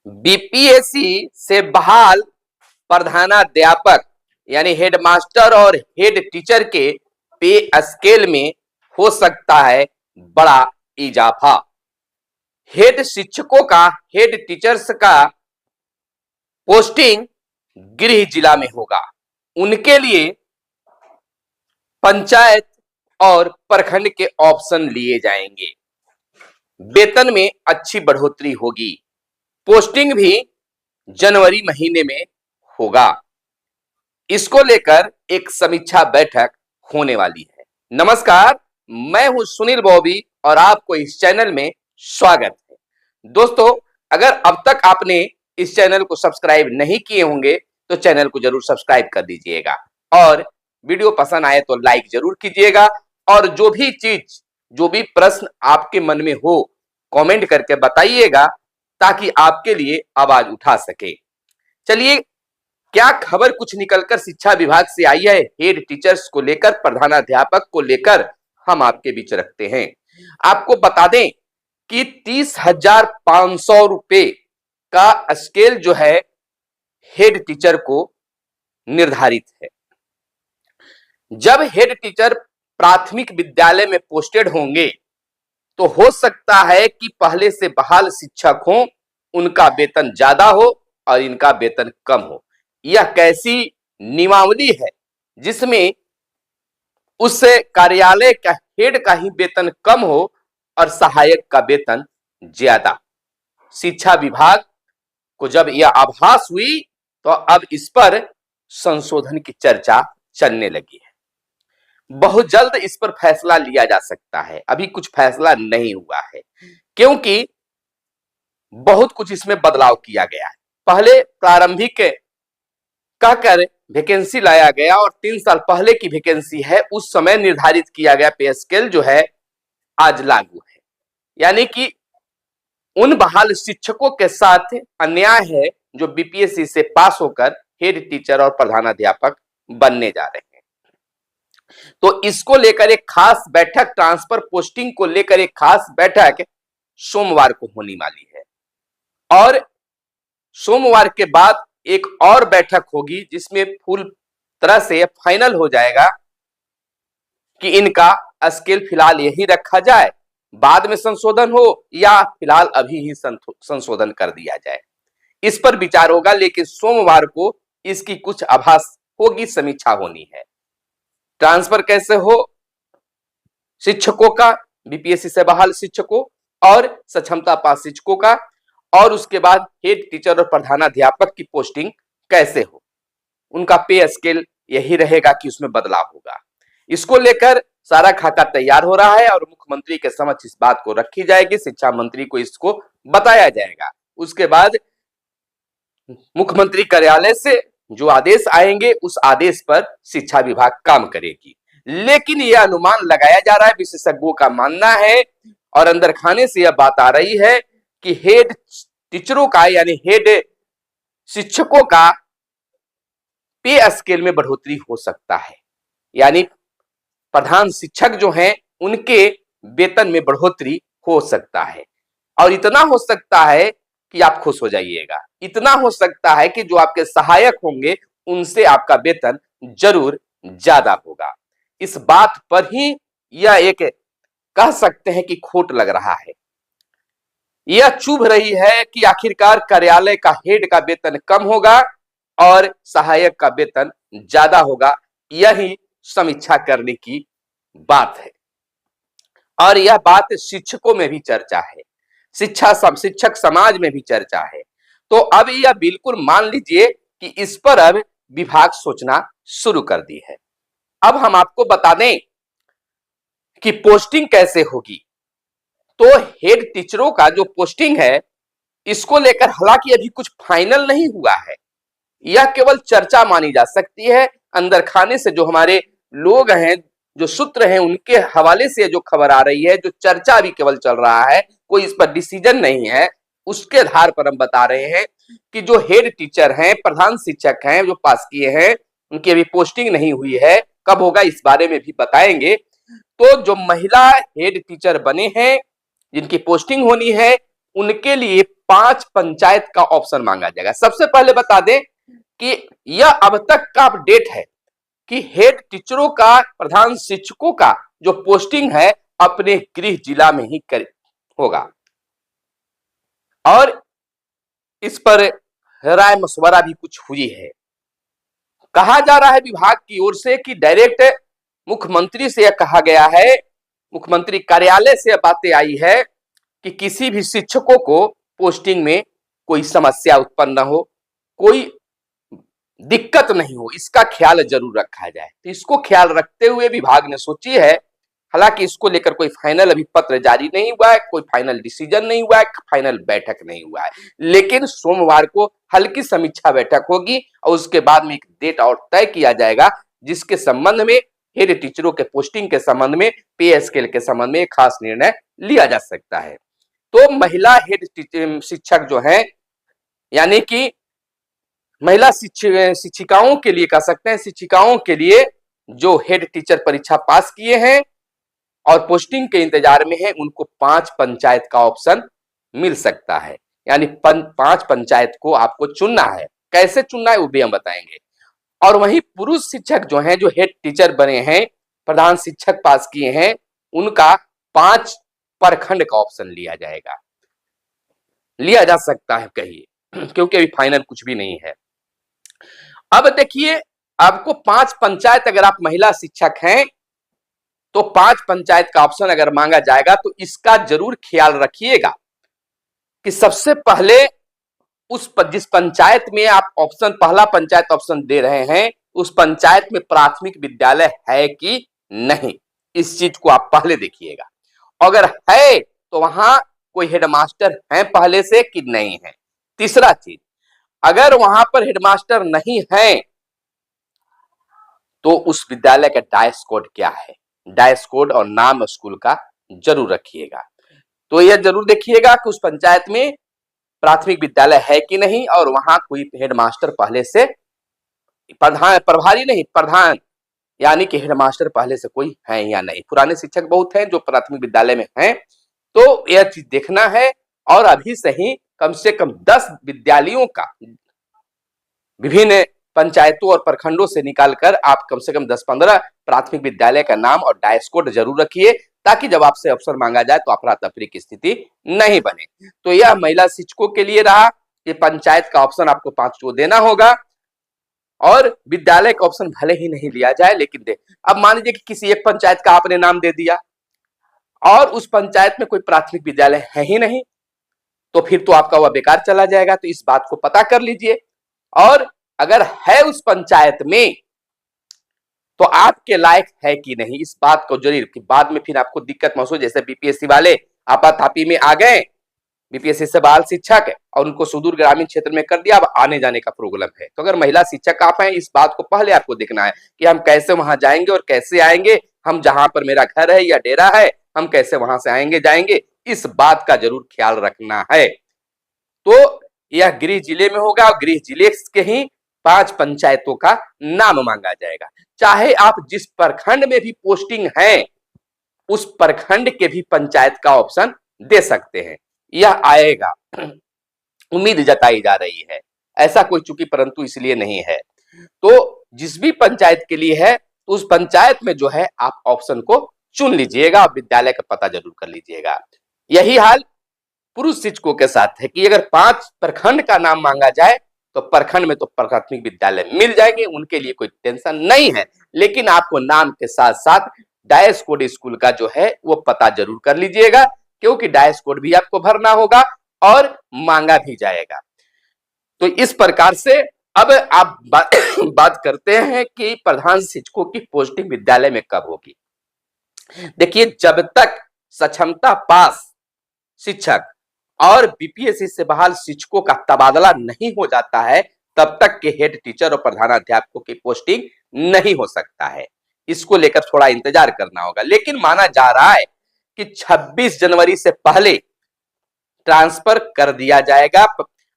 BPSC से बहाल प्रधानाध्यापक यानी हेडमास्टर और हेड टीचर के पे स्केल में हो सकता है बड़ा इजाफा। हेड शिक्षकों का, हेड टीचर्स का पोस्टिंग गृह जिला में होगा। उनके लिए पंचायत और प्रखंड के ऑप्शन लिए जाएंगे। वेतन में अच्छी बढ़ोतरी होगी। पोस्टिंग भी जनवरी महीने में होगा। इसको लेकर एक समीक्षा बैठक होने वाली है। नमस्कार, मैं हूं सुनील बॉबी और आपको इस चैनल में स्वागत है। दोस्तों, अगर अब तक आपने इस चैनल को सब्सक्राइब नहीं किए होंगे तो चैनल को जरूर सब्सक्राइब कर दीजिएगा और वीडियो पसंद आए तो लाइक जरूर कीजिएगा। और जो भी प्रश्न आपके मन में हो कमेंट करके बताइएगा ताकि आपके लिए आवाज उठा सके। चलिए, क्या खबर कुछ निकलकर शिक्षा विभाग से आई है हेड टीचर्स को लेकर, प्रधानाध्यापक को लेकर, हम आपके बीच रखते हैं। आपको बता दें कि 30,500 रुपए का स्केल जो है हेड टीचर को निर्धारित है। जब हेड टीचर प्राथमिक विद्यालय में पोस्टेड होंगे तो हो सकता है कि पहले से बहाल शिक्षक हो, उनका वेतन ज्यादा हो और इनका वेतन कम हो। यह कैसी नियमावली है जिसमें उस कार्यालय का हेड का ही वेतन कम हो और सहायक का वेतन ज्यादा। शिक्षा विभाग को जब यह आभास हुई तो अब इस पर संशोधन की चर्चा चलने लगी है। बहुत जल्द इस पर फैसला लिया जा सकता है। अभी कुछ फैसला नहीं हुआ है क्योंकि बहुत कुछ इसमें बदलाव किया गया है। पहले प्रारंभिक कहकर वैकेंसी लाया गया और 3 साल पहले की वैकेंसी है, उस समय निर्धारित किया गया पे स्केल जो है आज लागू है। यानी कि उन बहाल शिक्षकों के साथ अन्याय है जो बीपीएससी से पास होकर हेड टीचर और प्रधानाध्यापक बनने जा रहे हैं। तो इसको लेकर एक खास बैठक, ट्रांसफर पोस्टिंग को लेकर एक खास बैठक सोमवार को होने वाली है और सोमवार के बाद एक और बैठक होगी जिसमें पूरी तरह से फाइनल हो जाएगा कि इनका स्केल फिलहाल यही रखा जाए, बाद में संशोधन हो या फिलहाल अभी ही संशोधन कर दिया जाए। इस पर विचार होगा, लेकिन सोमवार को इसकी कुछ आभास होगी, समीक्षा होनी है। ट्रांसफर कैसे हो शिक्षकों का, बीपीएससी से बहाल शिक्षकों और सक्षमता पास शिक्षकों का, और उसके बाद हेड टीचर और प्रधानाध्यापक की पोस्टिंग कैसे हो, उनका पे स्केल यही रहेगा कि उसमें बदलाव होगा। इसको लेकर सारा खाका तैयार हो रहा है और मुख्यमंत्री के समक्ष इस बात को रखी जाएगी, शिक्षा मंत्री को इसको बताया जाएगा। उसके बाद मुख्यमंत्री कार्यालय से जो आदेश आएंगे उस आदेश पर शिक्षा विभाग काम करेगी। लेकिन यह अनुमान लगाया जा रहा है, विशेषज्ञों का मानना है और अंदर खाने से यह बात आ रही है कि हेड टीचरों का यानी हेड शिक्षकों का पे स्केल में बढ़ोतरी हो सकता है। यानी प्रधान शिक्षक जो हैं उनके वेतन में बढ़ोतरी हो सकता है और इतना हो सकता है कि आप खुश हो जाइएगा। इतना हो सकता है कि जो आपके सहायक होंगे उनसे आपका वेतन जरूर ज्यादा होगा। इस बात पर ही यह एक कह सकते हैं कि खोट लग रहा है। यह चुभ रही है कि आखिरकार कार्यालय का हेड का वेतन कम होगा और सहायक का वेतन ज्यादा होगा। यही समीक्षा करने की बात है और यह बात शिक्षकों में भी चर्चा है, शिक्षक समाज में भी चर्चा है। तो अब यह बिल्कुल मान लीजिए कि इस पर अब विभाग सोचना शुरू कर दी है। अब हम आपको बता दें कि पोस्टिंग कैसे होगी। तो हेड टीचरों का जो पोस्टिंग है इसको लेकर हालांकि अभी कुछ फाइनल नहीं हुआ है, यह केवल चर्चा मानी जा सकती है। अंदर खाने से जो हमारे लोग हैं, जो सूत्र हैं, उनके हवाले से जो खबर आ रही है, जो चर्चा भी केवल चल रहा है, कोई इस पर डिसीजन नहीं है, उसके आधार पर हम बता रहे हैं कि जो हेड टीचर हैं, प्रधान शिक्षक हैं, जो पास किए हैं, उनकी अभी पोस्टिंग नहीं हुई है। कब होगा इस बारे में भी बताएंगे। तो जो महिला हेड टीचर बने हैं जिनकी पोस्टिंग होनी है उनके लिए 5 पंचायत का ऑप्शन मांगा जाएगा। सबसे पहले बता दें कि यह अब तक का अपडेट है कि हेड टीचरों का, प्रधान शिक्षकों का जो पोस्टिंग है अपने गृह जिला में ही होगा। और इस पर राय मशवरा भी कुछ हुई है। कहा जा रहा है विभाग की ओर से कि डायरेक्ट मुख्यमंत्री से यह कहा गया है, मुख्यमंत्री कार्यालय से यह बातें आई है कि किसी भी शिक्षकों को पोस्टिंग में कोई समस्या उत्पन्न न हो, कोई दिक्कत नहीं हो, इसका ख्याल जरूर रखा जाए। तो इसको ख्याल रखते हुए विभाग ने सोची है, हालांकि इसको लेकर कोई फाइनल अभी पत्र जारी नहीं हुआ है, कोई फाइनल डिसीजन नहीं हुआ है, फाइनल बैठक नहीं हुआ है, लेकिन सोमवार को हल्की समीक्षा बैठक होगी और उसके बाद में एक डेट और तय किया जाएगा जिसके संबंध में हेड टीचरों के पोस्टिंग के संबंध में, पे स्केल के संबंध में खास निर्णय लिया जा सकता है। तो महिला हेड शिक्षक जो है, यानी कि महिला शिक्षिकाओं के लिए कह सकते हैं, शिक्षिकाओं के लिए जो हेड टीचर परीक्षा पास किए हैं और पोस्टिंग के इंतजार में है, उनको 5 पंचायत का ऑप्शन मिल सकता है। यानी 5 पंचायत को आपको चुनना है। कैसे चुनना है वो भी हम बताएंगे। और वहीं पुरुष शिक्षक जो हैं, जो हेड टीचर बने हैं, प्रधान शिक्षक पास किए हैं, उनका 5 प्रखंड का ऑप्शन लिया जाएगा, लिया जा सकता है कहिए, क्योंकि अभी फाइनल कुछ भी नहीं है। अब देखिए, आपको 5 पंचायत, अगर आप महिला शिक्षक हैं तो 5 पंचायत का ऑप्शन अगर मांगा जाएगा तो इसका जरूर ख्याल रखिएगा कि सबसे पहले जिस पंचायत में आप ऑप्शन, पहला पंचायत ऑप्शन दे रहे हैं, उस पंचायत में प्राथमिक विद्यालय है कि नहीं, इस चीज को आप पहले देखिएगा। अगर है तो वहां कोई हेडमास्टर है पहले से कि नहीं है। तीसरा चीज, अगर वहां पर हेडमास्टर नहीं है तो उस विद्यालय का डायस कोड क्या है, डायस कोड और नाम स्कूल का जरूर रखिएगा। तो यह जरूर देखिएगा कि उस पंचायत में प्राथमिक विद्यालय है कि नहीं और वहां कोई हेडमास्टर पहले से, प्रधान, प्रभारी नहीं, प्रधान यानी कि हेडमास्टर पहले से कोई है या नहीं। पुराने शिक्षक बहुत हैं जो प्राथमिक विद्यालय में हैं, तो यह चीज देखना है। और अभी से ही कम से कम 10 विद्यालयों का विभिन्न पंचायतों और प्रखंडों से निकालकर आप कम से कम 10-15 प्राथमिक विद्यालय का नाम और डायस कोड जरूर रखिए, ताकि जब आपसे अवसर मांगा जाए तो अफरा तफरी की स्थिति नहीं बने। तो यह महिला शिक्षकों के लिए रहा कि पंचायत का ऑप्शन आपको 5 को देना होगा और विद्यालय का ऑप्शन भले ही नहीं लिया जाए लेकिन दे। अब मान लीजिए कि किसी एक पंचायत का आपने नाम दे दिया और उस पंचायत में कोई प्राथमिक विद्यालय है ही नहीं, तो फिर तो आपका वह बेकार चला जाएगा। तो इस बात को पता कर लीजिए, और अगर है उस पंचायत में तो आपके लायक है कि नहीं, इस बात को जरूर, कि बाद में फिर आपको दिक्कत महसूस, जैसे बीपीएससी वाले आपाधापी में आ गए, बीपीएससी से बाल शिक्षक और उनको सुदूर ग्रामीण क्षेत्र में कर दिया, अब आने जाने का प्रॉब्लम है। तो अगर महिला शिक्षक आप हैं, इस बात को पहले आपको देखना है कि हम कैसे वहां जाएंगे और कैसे आएंगे, हम जहां पर मेरा घर है या डेरा है, हम कैसे वहां से आएंगे जाएंगे, इस बात का जरूर ख्याल रखना है। तो यह गृह जिले में होगा और गृह जिले के ही 5 पंचायतों का नाम मांगा जाएगा। चाहे आप जिस प्रखंड में भी पोस्टिंग है उस प्रखंड के भी पंचायत का ऑप्शन दे सकते हैं, यह आएगा, उम्मीद जताई जा रही है। ऐसा कोई चूंकि परंतु इसलिए नहीं है, तो जिस भी पंचायत के लिए है तो उस पंचायत में जो है आप ऑप्शन को चुन लीजिएगा, विद्यालय का पता जरूर कर लीजिएगा। यही हाल पुरुष शिक्षकों के साथ है कि अगर 5 प्रखंड का नाम मांगा जाए तो प्रखंड में तो प्राथमिक विद्यालय मिल जाएंगे, उनके लिए कोई टेंशन नहीं है, लेकिन आपको नाम के साथ साथ डायस कोड स्कूल का जो है वो पता जरूर कर लीजिएगा, क्योंकि डायस कोड भी आपको भरना होगा और मांगा भी जाएगा। तो इस प्रकार से अब आप बात करते हैं कि प्रधान शिक्षकों की पोस्टिंग विद्यालय में कब होगी। देखिए, जब तक सक्षमता पास शिक्षक और बीपीएससी से बहाल शिक्षकों का तबादला नहीं हो जाता है, तब तक के हेड टीचर और प्रधानाध्यापकों की पोस्टिंग नहीं हो सकता है। इसको लेकर थोड़ा इंतजार करना होगा, लेकिन माना जा रहा है कि 26 जनवरी से पहले ट्रांसफर कर दिया जाएगा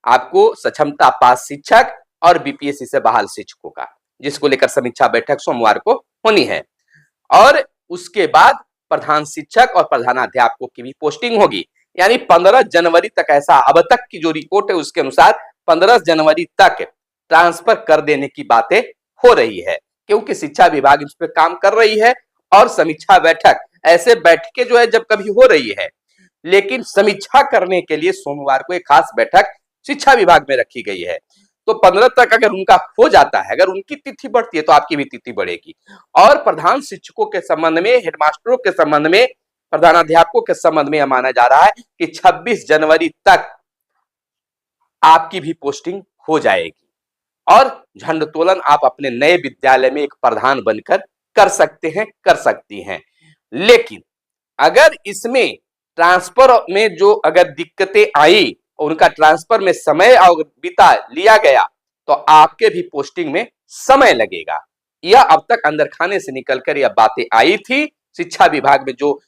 आपको सक्षमता पास शिक्षक और बीपीएससी से बहाल शिक्षकों का, जिसको लेकर समीक्षा बैठक सोमवार को होनी है। और उसके बाद प्रधान शिक्षक और प्रधानाध्यापकों की भी पोस्टिंग होगी। यानी 15 जनवरी तक, ऐसा अब तक की जो रिपोर्ट है उसके अनुसार 15 जनवरी तक ट्रांसफर कर देने की बातें हो रही है, क्योंकि शिक्षा विभाग इस पर काम कर रही है। और समीक्षा बैठक, ऐसे बैठकें जो है जब कभी हो रही है, लेकिन समीक्षा करने के लिए सोमवार को एक खास बैठक शिक्षा विभाग में रखी गई है। तो 15 तक अगर उनका हो जाता है, अगर उनकी तिथि बढ़ती है तो आपकी भी तिथि बढ़ेगी। और प्रधान शिक्षकों के संबंध में, हेडमास्टरों के संबंध में, प्रधानाध्यापकों के संबंध में यह माना जा रहा है कि 26 जनवरी तक आपकी भी पोस्टिंग हो जाएगी और झंडोत्तोलन आप अपने नए विद्यालय में एक प्रधान बनकर कर सकते हैं, कर सकती हैं। लेकिन अगर इसमें ट्रांसफर में जो अगर दिक्कतें आई, उनका ट्रांसफर में समय और बिता लिया गया, तो आपके भी पोस्टिंग में समय लगेगा। यह अब तक अंदर खाने से निकलकर यह बातें आई थी। शिक्षा विभाग में जो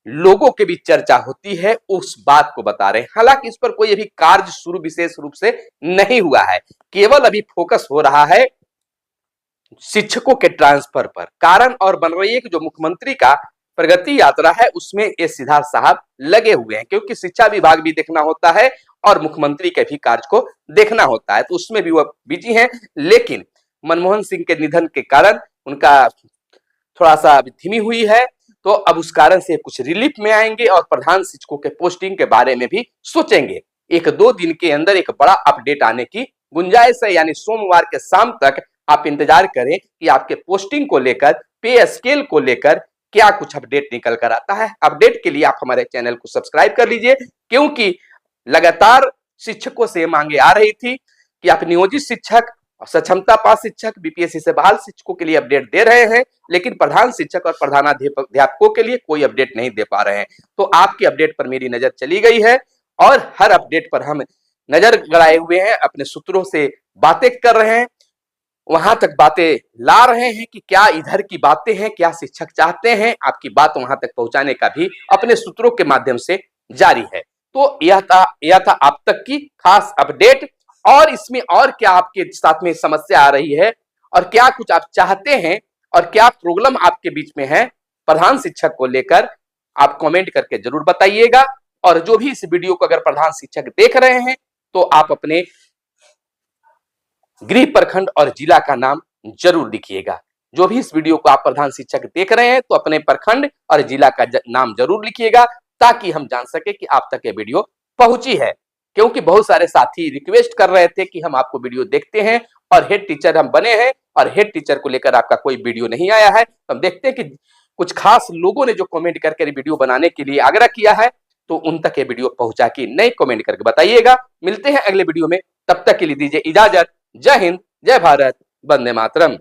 लोगों के बीच चर्चा होती है उस बात को बता रहे हैं। हालांकि इस पर कोई अभी कार्य शुरू विशेष रूप से नहीं हुआ है, केवल अभी फोकस हो रहा है शिक्षकों के ट्रांसफर पर। कारण और बन रही है कि जो मुख्यमंत्री का प्रगति यात्रा है उसमें ये सीधा साहब लगे हुए हैं, क्योंकि शिक्षा विभाग भी देखना होता है और मुख्यमंत्री के भी कार्य को देखना होता है, तो उसमें भी वह बिजी हैं। लेकिन मनमोहन सिंह के निधन के कारण उनका थोड़ा सा धीमी हुई है, तो अब उस कारण से कुछ रिलीफ में आएंगे और प्रधान शिक्षकों के पोस्टिंग के बारे में भी सोचेंगे। 1-2 दिन के अंदर एक बड़ा अपडेट आने की गुंजाइश है, यानी सोमवार के शाम तक आप इंतजार करें कि आपके पोस्टिंग को लेकर, पे स्केल को लेकर क्या कुछ अपडेट निकल कर आता है। अपडेट के लिए आप हमारे चैनल को सब्सक्राइब कर लीजिए, क्योंकि लगातार शिक्षकों से मांगे आ रही थी कि आप नियोजित शिक्षक, सक्षमता पास शिक्षक, बीपीएससी से बहाल शिक्षकों के लिए अपडेट दे रहे हैं, लेकिन प्रधान शिक्षक और प्रधानाध्यापकों के लिए कोई अपडेट नहीं दे पा रहे हैं। तो आपकी अपडेट पर मेरी नजर चली गई है और हर अपडेट पर हम नजर गड़ाए हुए हैं, अपने सूत्रों से बातें कर रहे हैं, वहां तक बातें ला रहे हैं कि क्या इधर की बातें हैं, क्या शिक्षक चाहते हैं, आपकी बात वहां तक पहुंचाने का भी अपने सूत्रों के माध्यम से जारी है। तो यह था अब तक की खास अपडेट। और इसमें और क्या आपके साथ में समस्या आ रही है और क्या कुछ आप चाहते हैं और क्या प्रॉब्लम आपके बीच में है प्रधान शिक्षक को लेकर, आप कमेंट करके जरूर बताइएगा। और जो भी इस वीडियो को अगर प्रधान शिक्षक देख रहे हैं तो आप अपने गृह प्रखंड और जिला का नाम जरूर लिखिएगा। जो भी इस वीडियो को आप प्रधान शिक्षक देख रहे हैं तो अपने प्रखंड और जिला का नाम जरूर लिखिएगा, ताकि हम जान सके कि आप तक ये वीडियो पहुंची है। क्योंकि बहुत सारे साथी रिक्वेस्ट कर रहे थे कि हम आपको वीडियो देखते हैं और हेड टीचर हम बने हैं और हेड टीचर को लेकर आपका कोई वीडियो नहीं आया है। तो हम देखते हैं कि कुछ खास लोगों ने जो कमेंट करके वीडियो बनाने के लिए आग्रह किया है, तो उन तक ये वीडियो पहुंचा कि नहीं, कमेंट करके बताइएगा। मिलते हैं अगले वीडियो में, तब तक के लिए दीजिए इजाजत। जय हिंद, जय भारत, वंदे मातरम।